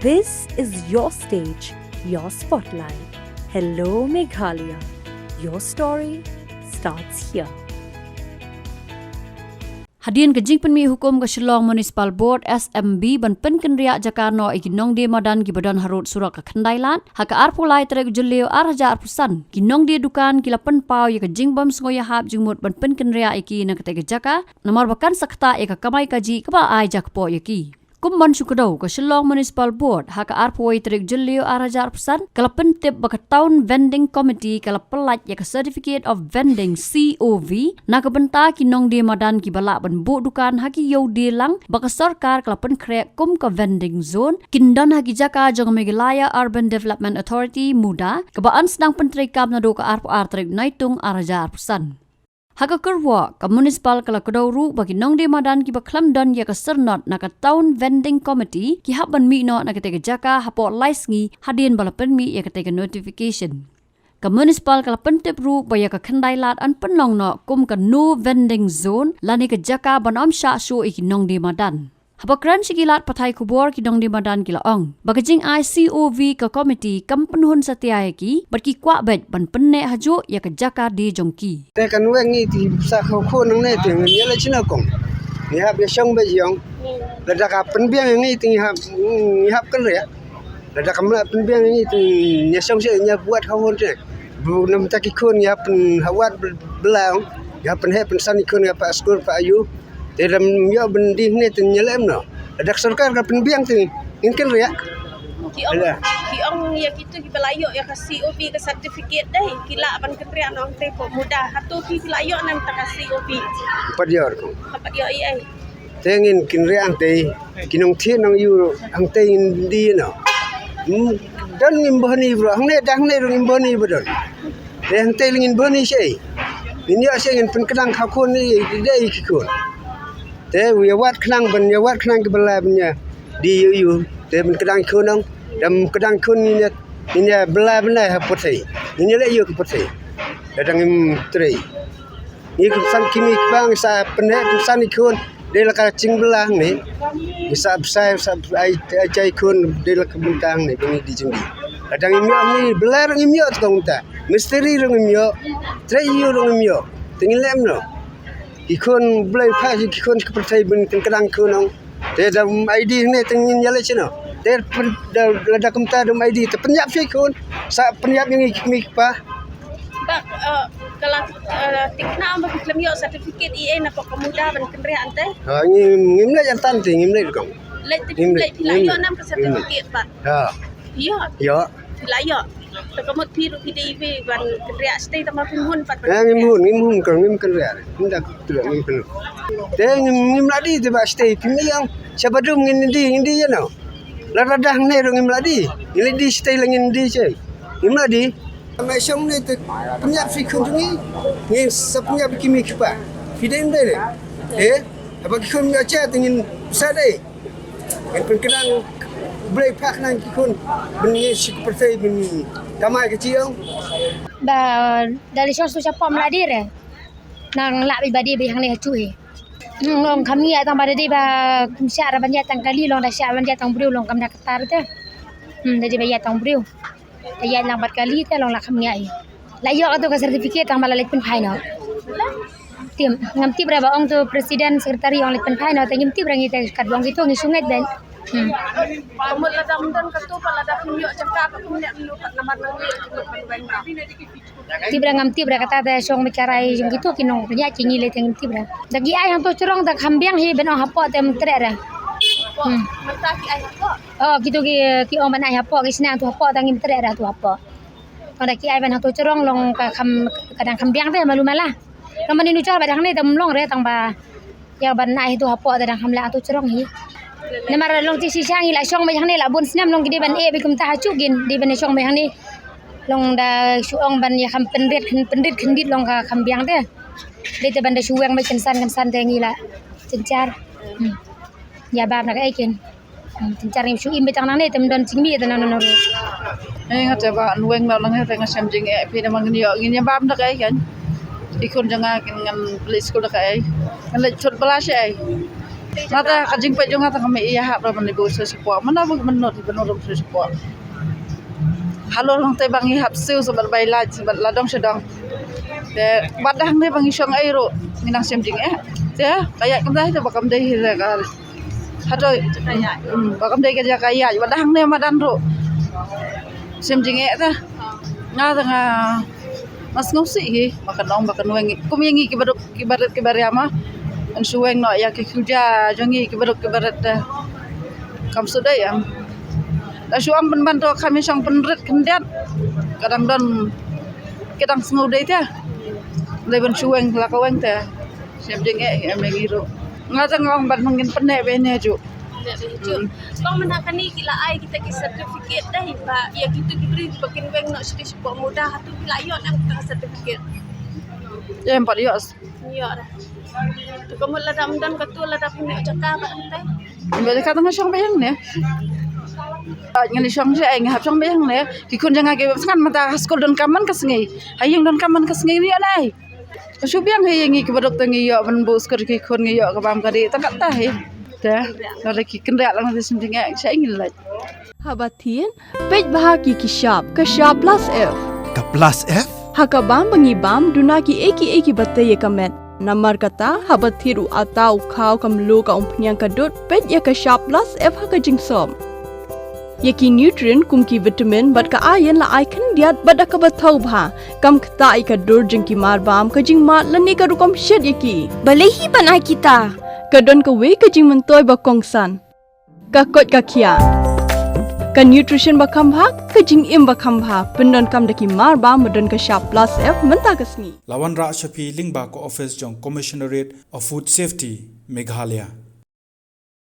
This is your stage, your spotlight. Hello, Meghalaya. Your story starts here. Hadian kejing penmi hukum ke Shillong Municipal Board SMB ban penken riak Jakarno ikinong di madan gibadan harut surat ke Kendailan haka arpulai terek jelio arja arpusan kinong di dukan kila penpau ya kejing bam sengoya hap jingmut ban penken riak iki na ketega jaka namar bakan sakta ya kamai kaji keba ai jakpo yaki Kumban syukadau ke Shillong Municipal Board haka arpoi terik jelio arajar pesan kala pentip baka Town Vending Committee kala pelat ya ke Certificate of Vending COV na kebenta kinong di madan ki balak ban bu dukan haki yau di lang baka sarkar kala penkrek kum ke vending zone kindan haki jaka jong Meghalaya Urban Development Authority muda kebaan sedang pentrikam na do ke arpo artrik naitung arajar pesan Haka kerwa ke municipal kala kedauru bagi nong di madan ki baklam dan ya ke sernot na ke Town Vending Committee ki hak ban mi no na ketega jaka hapo laisngi hadien balapen mi ya ketega notification. Ke municipal kala pentip ru baya ke Kendailat an penong no kum ke no vending zone lani ke jaka ban am sya syu iki nong di madan. Hapakran sikilat patai kubor ki dong di madan kila ong. Bagajing ICOV ke komiti kam penhun setia ki berki kwak bet ban penne hajo ya ke jaka di jongki. Te kan weng ni ti sa kho kho nang ne ting ni la china kong. Ni hab ya shong be yong. La da ka pen biang ni ting ni hab kan ya. La da kam la pen biang ni ting nya shong se nya buat hawon te. Bu nam ta ki khon ya pen hawat belang. Ya pen he pen san ki khon ya pa skul pa ayu. Te ram yo ben di ni ting nyelem no. La da sarkar ka pen biang ting ingken ya. Ki ong ya gitu ki belayo ya ka COP ke certificate deh kila ban ketrian ong te ko mudah hatu ki belayo nang ta ka COP Padior ko. apa dia ai Tengin kinreang te kinong thi nang yu ang te di no. Dan ngimbani bro hang ne dang ne ngimbani bodon. Te hang te lingin bani sei. Ini ase ngin pen kedang kha khon ni dei ki khon. Te wi wat khnang ban ya wat khnang ke bala nya di yu te ben kedang khon nang dam kedang khon ni ne bala bala ha potai. Ini le yu ke potai. Dadang im trei. Ni ke san kimi bang sa pene san ni khon de la ka ching belang ni bisa besar ai cai khon de la kebentang ni bengi di jengdi kadang imyo ni belar imyo tong ta misteri rong imyo trei yu rong imyo tingin lem no ki khon blai pha ki khon ke pertai ben kadang khon de dam id ni tingin yale chino de la da kum ta dam id te penyap fi khon sa penyap yang mi pa ba kala tikna am ba klam yo certificate EA na ko mudah ban kenrian te ha ngim le yang tan ngim le kong le belayo nang ke certificate ba ha iya yo belayo ta kamot piru PDB ban kenrian stay ta ma pinhun pat ngim hun kong ngim kan ya ndak tu ngim kan te ngim ladi te ba stay pimi yang sabadum ngin di ya no la radah ne ngim ladi ngin di stay langin di che ngim ladi mai sông này từ penyap fi khun ni ni sepenyap kimi kipa fidem dai eh apa ki khun acha tingin sa dai pen kenang break pak nang ki khun bengi sik pertai bengi kamai kecil ba dari song su chapom la dire nang la bi badi bi hang le chui long kami atang pada di ba kumsya ra banja tang kali long da sya banja tang briu long kam da katar te da ba ya tang briu ya lang bat kali te long la kami ai la yo ato ka certificate tang malalit pen phai no tim ngam ti bra ba ong tu presiden sekretari ong lit pen phai no te ngim ti bra ngi te kat bong gitu ngi sungai ben kamot la dam dan ka tu pala da pinyo jaka ka punya lu pat namar nang ti bra ngam ti bra kata te song bicarai jong gitu kinong punya cingi le teng ti bra dagi ai hang to curong da khambiang hi ben ong hapo tem tre ra mentaki ai ko oh gitu ki ong ban ai hapo ki sinang tu hapo tangim tre ra tu hapo pada ki ai ban to curong long ka kadang khambiang te malu malah kaman ni nucar badang ne tam long re tang ba ya ban ai tu hapo da hamla tu curong hi namar long ti si sang ila song mai hang ne la bun sinam long gidi ban e bi kum ta chu gin di ban song mai hang ni long da su ong ban ya kham pendit khendit long ka khambiang te de te ban da su weng mai kan san te ngi la cencar ya ba nak ai ken cencar ni su im betang nang ne tem don cingmi te nan ro ngat ba weng la lang he te ngasam jing e pi da mang ni yo ngi bam dak ai kan ikon janga ngan police ko dak ai ngan le chot bala ai Ngata kajing pe jong ngata kami iya hap ramen ibu sesuatu. Mana bagi menurut sesuatu. Halo lang tay bangi hap siu sabat bailaj sabat ladong sedang. De badang ne bangi syong airo minang semjing Ya, kayak kita itu bakam deh kan. Hatoi bakam deh kerja kaya. Badang ne madan ro. Semjing ta. Ngata nga mas ngusi makan wengi. Kumiyangi kibarat ama. An suweng no ya kikuja jongi kibarat kam sudah ya. La suam penbantu kami sang penret kendiat. Kadang don kadang sengudai ta. Leben suweng lakaweng ta. Siap jeng emengiro. Ngata ngong ban mungkin penek bene ju. Kau menakan ni kila ai kita ki sertifikat dah ba ya gitu diberi bakin weng nak sedih sebuah mudah hatu kila yo nang kita sertifikat. Ya 4 yos. Yo dah. Tu kamu ladam dan katu ladam ni cakap kan teh. Bele kata ngasong bayang ne. Ngani syong je ngahap syong bayang ne. Ki kun janga ke sangan mata skol don kaman kasngai. Hayang don kaman kasngai ni anai. Subyang hayangi ki badok tangi yo ban bos ker ki kun ngi yo ka bam kadi takat ta he. Dah. Kalau ki kendrak lang di sending saya ingin laj. Habatin, pej bahagi ki shop plus F. Ka plus F? Hakabam bangibam dunaki eki batay kamet. Namar kata habathiru atau kau kamlu ka umpnyang kadut pej ya ka shop plus F haka jingsom. Yaki nutrient kumki vitamin bat ka ayan la icon diat bada ka bathau bha kam kta ka dur jingki marbam ka jingmat lani ka rukom shed yaki. Balehi banai kita. Kadon ka we ka jing mentoy ba kongsan. Ka kot ka kia. Ka nutrition ba khambha ka jing im ba khambha pendon kam daki marba madon ka shop plus F menta kasni. Lawan Ra Shafi Lingba ko office jong Commissionerate of Food Safety Meghalaya.